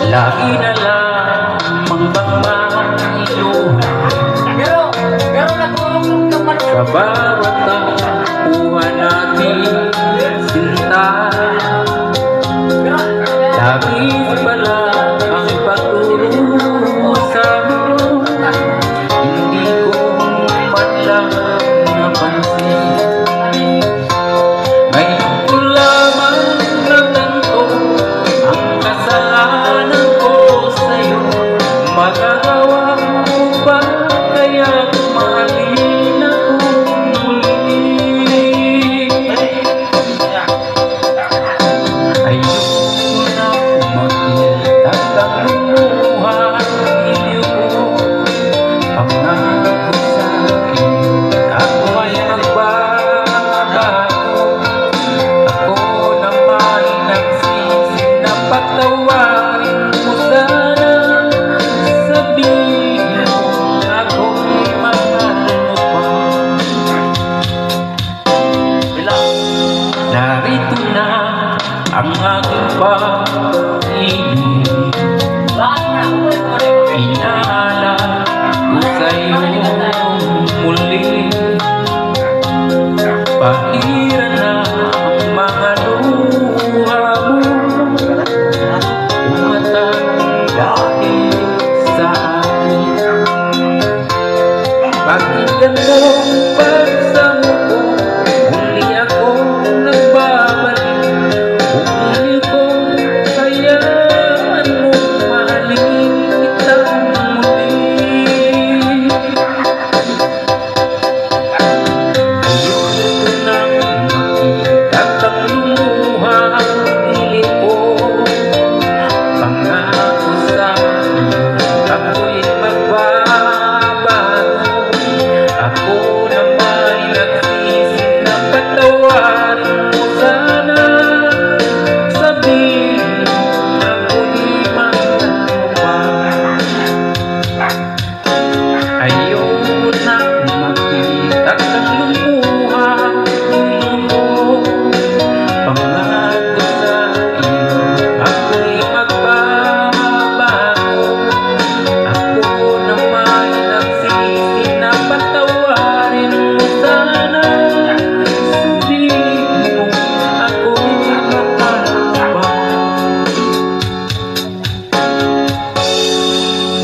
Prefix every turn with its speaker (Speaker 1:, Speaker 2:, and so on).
Speaker 1: Lagi na lamang bang mailuha sa bawat tapuhan natin sinta. Langis pala ang paturo sa mundo, hindi ko man lang napansin. Ngayon ko lamang natanto ang kasalanan ko sa'yo. Magagawa ko ba kaya mahalin ako muli? Ayoko na makita kang lumuha ng iyo. Pangako sa'kin ako'y magbabago. Ako naman nagsisi na patawarin mo sana. Sabihin mo ako'y mahal mo pa. Narito na ang aking pag-ibig, inaalala ko sa'yo muli. Pahira na ang mga luha mo, umatag dahil sa akin. Pakinggan mo pa